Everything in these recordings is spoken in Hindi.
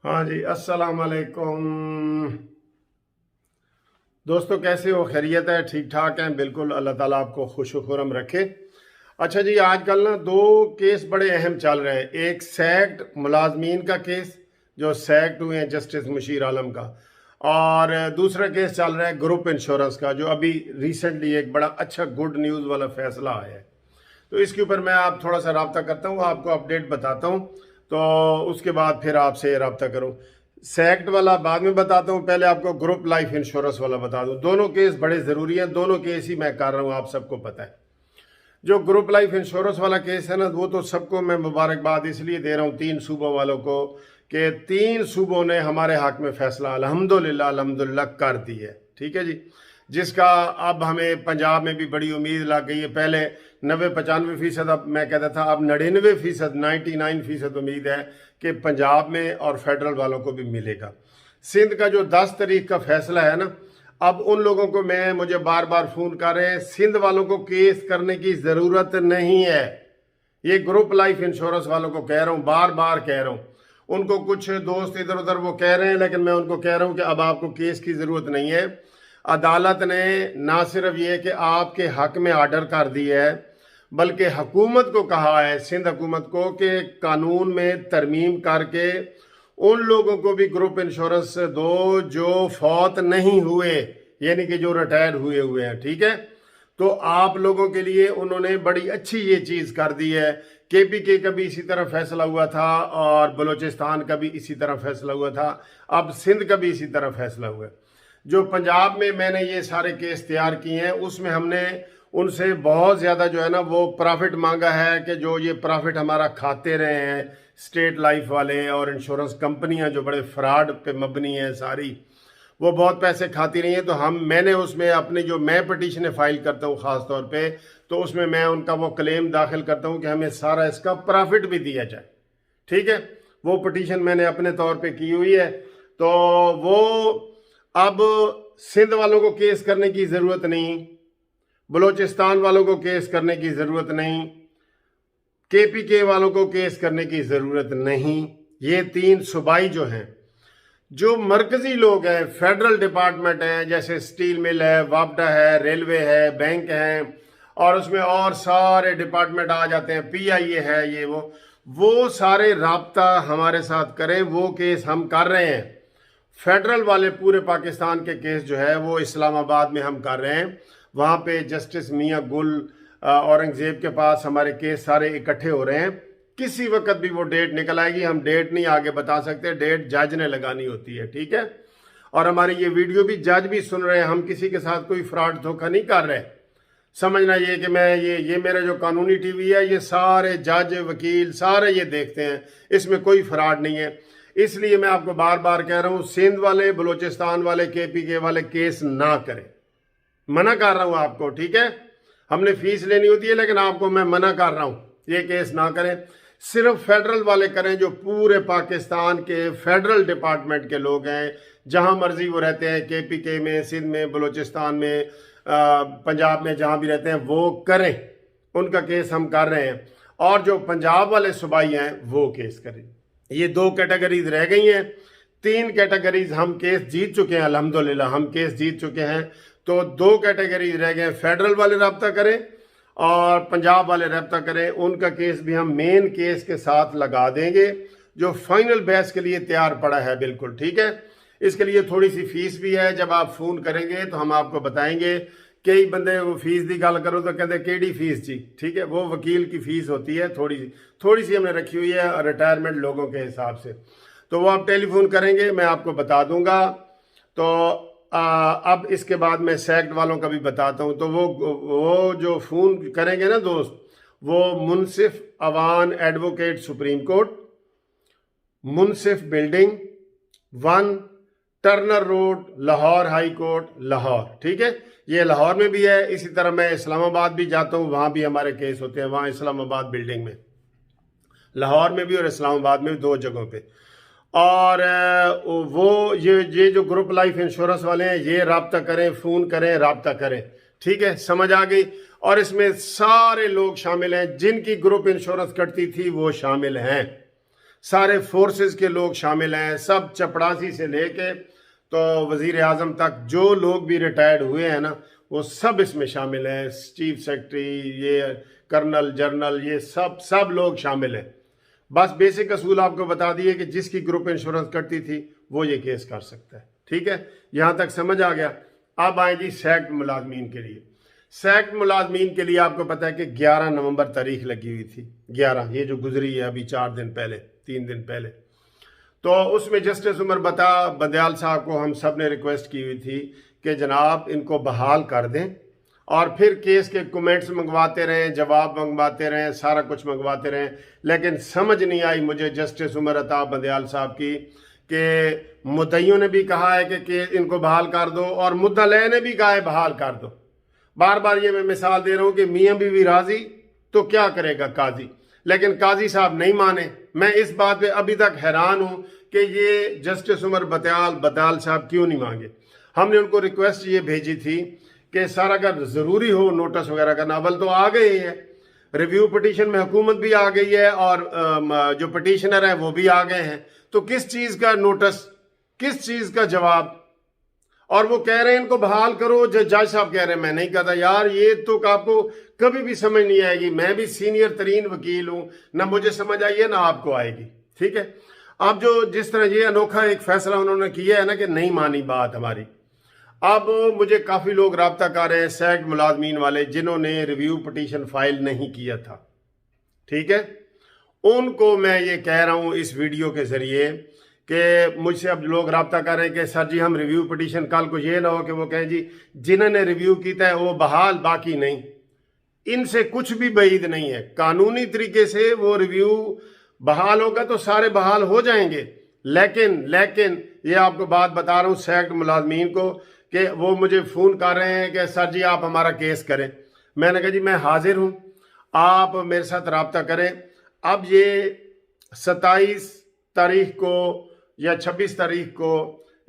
हाँ जी, अस्सलाम वालेकुम दोस्तों। कैसे हो? खैरियत है? ठीक ठाक हैं? बिल्कुल, अल्लाह ताला आपको खुश खुरम रखे। अच्छा जी, आजकल ना दो केस बड़े अहम चल रहे हैं। एक सैक्ड मुलाजमीन का केस, जो सैक्ड हुए हैं जस्टिस मुशीर आलम का, और दूसरा केस चल रहा है ग्रुप इंश्योरेंस का, जो अभी रिसेंटली एक बड़ा अच्छा गुड न्यूज़ वाला फैसला आया है। तो इसके ऊपर मैं आप थोड़ा सा रब्ता करता हूँ, आपको अपडेट बताता हूँ, तो उसके बाद फिर आपसे रब्ता करूँ। सेक्ट वाला बाद में बताता हूँ, पहले आपको ग्रुप लाइफ इंश्योरेंस वाला बता दूँ। दोनों केस बड़े ज़रूरी हैं, दोनों केस ही मैं कर रहा हूँ, आप सबको पता है। जो ग्रुप लाइफ इंश्योरेंस वाला केस है ना, वो तो सबको मैं मुबारकबाद इसलिए दे रहा हूँ, तीन सूबों वालों को, कि तीन सूबों ने हमारे हक में फैसला अल्हम्दुलिल्लाह अल्हम्दुलिल्लाह कर दी है। ठीक है जी, जिसका अब हमें पंजाब में भी बड़ी उम्मीद लग गई है। पहले 90-95%, अब मैं कहता था अब 99%, 99% उम्मीद है कि पंजाब में और फेडरल वालों को भी मिलेगा। सिंध का जो 10 तारीख का फैसला है ना, अब उन लोगों को मुझे बार बार फोन कर रहे हैं, सिंध वालों को केस करने की जरूरत नहीं है। ये ग्रुप लाइफ इंश्योरेंस वालों को कह रहा हूं, बार बार कह रहा हूं। उनको कुछ दोस्त इधर उधर वो कह रहे हैं, लेकिन मैं उनको कह रहा हूं कि अब आपको केस की जरूरत नहीं है। अदालत ने ना सिर्फ ये कि आपके हक में आर्डर कर दिया है, बल्कि हुकूमत को कहा है, सिंध हुकूमत को, कि कानून में तरमीम करके उन लोगों को भी ग्रुप इंश्योरेंस दो जो फौत नहीं हुए, यानी कि जो रिटायर्ड हुए हुए हैं। ठीक है, तो आप लोगों के लिए उन्होंने बड़ी अच्छी ये चीज कर दी है। केपीके का भी इसी तरह फैसला हुआ था, और बलूचिस्तान का भी इसी तरह फैसला हुआ था, अब सिंध का भी इसी तरह फैसला हुआ है। जो पंजाब में मैंने ये सारे केस तैयार किए हैं, उसमें हमने उनसे बहुत ज़्यादा जो है ना वो प्रॉफिट मांगा है, कि जो ये प्रॉफिट हमारा खाते रहे हैं स्टेट लाइफ वाले और इंश्योरेंस कंपनियां, जो बड़े फ्रॉड पे मबनी हैं सारी, वो बहुत पैसे खाती रही हैं। तो मैंने उसमें अपनी जो मैं पिटीशन फाइल करता हूँ ख़ास तौर पे, तो उसमें मैं उनका वो क्लेम दाखिल करता हूँ कि हमें सारा इसका प्रॉफिट भी दिया जाए। ठीक है, वो पिटीशन मैंने अपने तौर पे की हुई है। तो वो अब सिंध वालों को केस करने की ज़रूरत नहीं, बलूचिस्तान वालों को केस करने की ज़रूरत नहीं, केपीके वालों को केस करने की ज़रूरत नहीं। ये तीन सूबाई जो हैं, जो मरकजी लोग हैं, फेडरल डिपार्टमेंट हैं, जैसे स्टील मिल है, वापडा है, रेलवे है, बैंक है, और उसमें और सारे डिपार्टमेंट आ जाते हैं, पीआईए है, ये वो सारे राब्ता हमारे साथ करें। वो केस हम कर रहे हैं। फेडरल वाले पूरे पाकिस्तान के केस जो है वो इस्लामाबाद में हम कर रहे हैं। वहाँ पे जस्टिस मियाँ गुल औरंगजेब के पास हमारे केस सारे इकट्ठे हो रहे हैं। किसी वक्त भी वो डेट निकल आएगी, हम डेट नहीं आगे बता सकते, डेट जज ने लगानी होती है। ठीक है, और हमारी ये वीडियो भी जज भी सुन रहे हैं, हम किसी के साथ कोई फ्रॉड धोखा नहीं कर रहे। समझना ये कि मैं ये मेरा जो कानूनी टीवी है, ये सारे जज वकील सारे ये देखते हैं, इसमें कोई फ्रॉड नहीं है। इसलिए मैं आपको बार बार कह रहा हूं, सिंध वाले, बलूचिस्तान वाले, केपीके वाले केस ना करें, मना कर रहा हूं आपको। ठीक है, हमने फीस लेनी होती है, लेकिन आपको मैं मना कर रहा हूं, ये केस ना करें। सिर्फ फेडरल वाले करें, जो पूरे पाकिस्तान के फेडरल डिपार्टमेंट के लोग हैं, जहां मर्जी वो रहते हैं, केपीके में, सिंध में, बलूचिस्तान में, पंजाब में, जहां भी रहते हैं, वो करें। उनका केस हम कर रहे हैं। और जो पंजाब वाले सूबाई हैं वो केस करें। ये दो कैटेगरीज रह गई हैं। तीन कैटेगरीज हम केस जीत चुके हैं, अल्हम्दुलिल्लाह हम केस जीत चुके हैं। तो दो कैटेगरीज रह गए, फेडरल वाले रब्ता करें और पंजाब वाले रब्ता करें। उनका केस भी हम मेन केस के साथ लगा देंगे, जो फाइनल बहस के लिए तैयार पड़ा है। बिल्कुल ठीक है, इसके लिए थोड़ी सी फीस भी है। जब आप फोन करेंगे तो हम आपको बताएंगे। कई बंदे वो फीस की गल करो तो कहते केड़ी फीस जी। ठीक है, वो वकील की फीस होती है, थोड़ी सी हमने रखी हुई है रिटायरमेंट लोगों के हिसाब से। तो वो आप टेलीफोन करेंगे, मैं आपको बता दूंगा। तो अब इसके बाद मैं सैक्ट वालों का भी बताता हूँ। तो वो जो फ़ोन करेंगे ना दोस्त, वो Munsif Awan advocate Supreme Court, Munsif building 1 Turner Road, Lahore High Court, Lahore. ठीक है, ये लाहौर में भी है। इसी तरह मैं इस्लामाबाद भी जाता हूँ, वहाँ भी हमारे केस होते हैं, वहाँ इस्लामाबाद बिल्डिंग में, लाहौर में भी और इस्लामाबाद में भी, दो जगहों पे। और वो ये जो ग्रुप लाइफ इंश्योरेंस वाले हैं, ये राब्ता करें, फ़ोन करें, राब्ता करें। ठीक है, समझ आ गई। और इसमें सारे लोग शामिल हैं, जिनकी ग्रुप इंश्योरेंस कटती थी वो शामिल हैं। सारे फोर्सेस के लोग शामिल हैं, सब चपड़ासी से लेके तो वजीर आजम तक जो लोग भी रिटायर्ड हुए हैं ना वो सब इसमें शामिल हैं। चीफ सेक्रेटरी, ये कर्नल, जर्नल, ये सब लोग शामिल हैं। बस बेसिक असूल आपको बता दिए कि जिसकी ग्रुप इंश्योरेंस कटती थी वो ये केस कर सकता है। ठीक है, यहां तक समझ आ गया। अब आए जी सैक्ड मुलाजमीन के लिए। सैक्ड मुलाजमीन के लिए आपको पता है कि 11 नवंबर तारीख लगी हुई थी, 11 ये जो गुजरी है अभी 4 दिन पहले, 3 दिन पहले। तो उसमें जस्टिस उमर बंदयाल साहब को हम सब ने रिक्वेस्ट की हुई थी कि जनाब इनको बहाल कर दें, और फिर केस के कमेंट्स मंगवाते रहें, जवाब मंगवाते रहें, सारा कुछ मंगवाते रहें। लेकिन समझ नहीं आई मुझे जस्टिस उमर बंदयाल साहब की कि मुद्दइयों ने भी कहा है कि इनको बहाल कर दो और मुद्दअ ने भी कहा है बहाल कर दो। बार बार ये मैं मिसाल दे रहा हूं कि मियाँ बीवी राजी तो क्या करेगा काजी, लेकिन काजी साहब नहीं माने। मैं इस बात पे अभी तक हैरान हूं कि ये जस्टिस उमर बंदयाल साहब क्यों नहीं मांगे। हमने उनको रिक्वेस्ट ये भेजी थी कि सर अगर ज़रूरी हो नोटिस वगैरह करना, अव्वल तो आ गए हैं, रिव्यू पिटीशन में हुकूमत भी आ गई है और जो पिटीशनर है वो भी आ गए हैं, तो किस चीज़ का नोटिस, किस चीज़ का जवाब। और वो कह रहे हैं इनको बहाल करो, जज साहब कह रहे हैं मैं नहीं कहता। यार ये तो आपको कभी भी समझ नहीं आएगी। मैं भी सीनियर तरीन वकील हूं, ना मुझे समझ आई है ना आपको आएगी। ठीक है, अब जो जिस तरह ये अनोखा एक फैसला उन्होंने किया है ना कि नहीं मानी बात हमारी, अब मुझे काफ़ी लोग राब्ता कर रहे हैं सैक्ड मुलाजमीन वाले जिन्होंने रिव्यू पिटीशन फाइल नहीं किया था। ठीक है, उनको मैं ये कह रहा हूँ इस वीडियो के ज़रिए कि मुझसे अब लोग राब्ता कर रहे हैं कि सर जी हम रिव्यू पिटीशन, कल को ये ना हो कि वो कहें जी जिन्होंने रिव्यू किया है वो बहाल, बाकी नहीं। इनसे कुछ भी बईद नहीं है। कानूनी तरीके से वो रिव्यू बहाल होगा तो सारे बहाल हो जाएंगे। लेकिन ये आपको बात बता रहा हूँ सैक्ड मुलाजमीन को कि वो मुझे फ़ोन कर रहे हैं कि सर जी आप हमारा केस करें। मैंने कहा जी मैं हाजिर हूँ, आप मेरे साथ रब्ता करें। अब ये 27 तारीख को या 26 तारीख को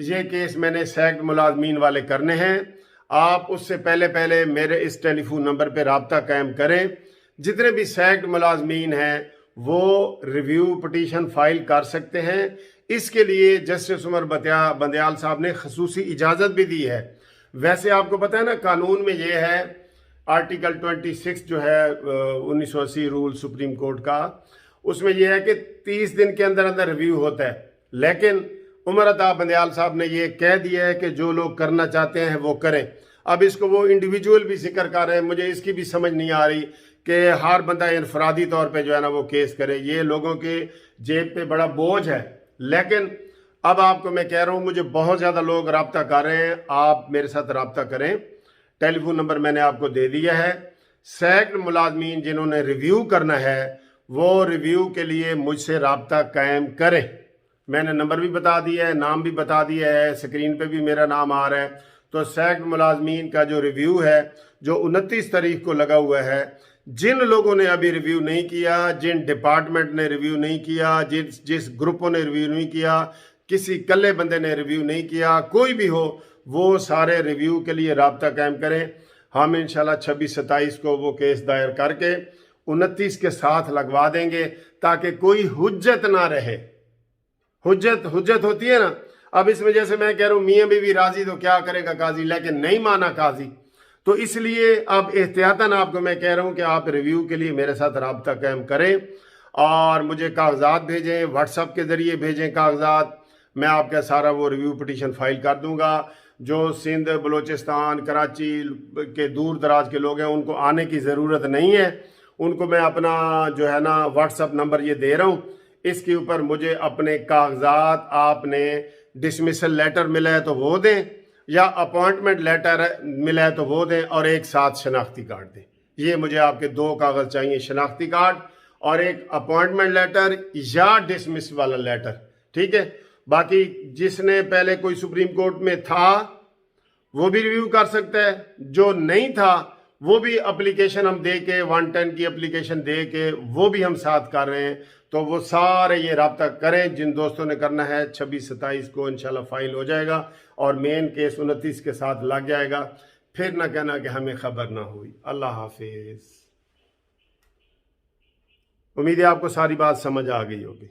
ये केस मैंने सैक्ड मुलाजमीन वाले करने हैं। आप उससे पहले मेरे इस टेलीफोन नंबर पर रब्ता कायम करें। जितने भी सैक्ड मुलाजमीन हैं वो रिव्यू पिटीशन फाइल कर सकते हैं। इसके लिए जस्टिस उमर बंदयाल साहब ने खसूसी इजाज़त भी दी है। वैसे आपको पता है ना कानून में ये है, आर्टिकल 26 जो है 1980 रूल सुप्रीम कोर्ट का, उसमें यह है कि 30 दिन के अंदर अंदर रिव्यू होता है। लेकिन उमर बंदयाल साहब ने ये कह दिया है कि जो लोग करना चाहते हैं वो करें। अब इसको वो इंडिविजुअल भी जिक्र कर रहे हैं, मुझे इसकी भी समझ नहीं आ रही कि हर बंदा इनफरादी तौर पे जो है ना वो केस करे। ये लोगों के जेब पे बड़ा बोझ है। लेकिन अब आपको मैं कह रहा हूँ मुझे बहुत ज़्यादा लोग रब्ता कर रहे हैं, आप मेरे साथ रब्ता करें। टेलीफोन नंबर मैंने आपको दे दिया है। सैक्ड मुलाजमीन जिन्होंने रिव्यू करना है वो रिव्यू के लिए मुझसे रब्ता कायम करें। मैंने नंबर भी बता दिया है, नाम भी बता दिया है, स्क्रीन पे भी मेरा नाम आ रहा है। तो सैक्ड मुलाजमीन का जो रिव्यू है जो 29 तारीख को लगा हुआ है, जिन लोगों ने अभी रिव्यू नहीं किया, जिन डिपार्टमेंट ने रिव्यू नहीं किया, जिस ग्रुपों ने रिव्यू नहीं किया, किसी कल्ले बंदे ने रिव्यू नहीं किया, कोई भी हो, वो सारे रिव्यू के लिए राब्ता कायम करें। हम इंशाल्लाह 26-27 को वो केस दायर करके 29 के साथ लगवा देंगे ताकि कोई हुज्जत ना रहे। हुज्जत होती है ना, अब इसमें जैसे मैं कह रहा हूँ मियाँ बीवी राजी तो क्या करेगा काजी, लेकिन नहीं माना काजी, तो इसलिए अब एहतियातन आपको मैं कह रहा हूँ कि आप रिव्यू के लिए मेरे साथ रब्ता कायम करें और मुझे कागजात भेजें, व्हाट्सएप के ज़रिए भेजें कागजात। मैं आपका सारा वो रिव्यू पिटीशन फाइल कर दूंगा। जो सिंध, बलूचिस्तान, कराची के दूर दराज के लोग हैं उनको आने की ज़रूरत नहीं है। उनको मैं अपना जो है ना व्हाट्सएप नंबर ये दे रहा हूँ, इसके ऊपर मुझे अपने कागजात, आपने डिसमिसल लेटर मिला है तो वो दें या अपॉइंटमेंट लेटर मिला है तो वो दें, और एक साथ शनाख्ती कार्ड दें। ये मुझे आपके 2 कागज़ चाहिए, शनाख्ती कार्ड और एक अपॉइंटमेंट लेटर या डिसमिस वाला लेटर। ठीक है, बाकी जिसने पहले कोई सुप्रीम कोर्ट में था वो भी रिव्यू कर सकता है, जो नहीं था वो भी एप्लीकेशन हम दे के 110 की एप्लीकेशन दे के वो भी हम साथ कर रहे हैं। तो वो सारे ये रब्ता करें जिन दोस्तों ने करना है। 26-27 को इंशाल्लाह फाइल हो जाएगा और मेन केस 29 के साथ लग जाएगा। फिर ना कहना कि हमें खबर ना हुई। अल्लाह हाफिज। उम्मीद है आपको सारी बात समझ आ गई होगी।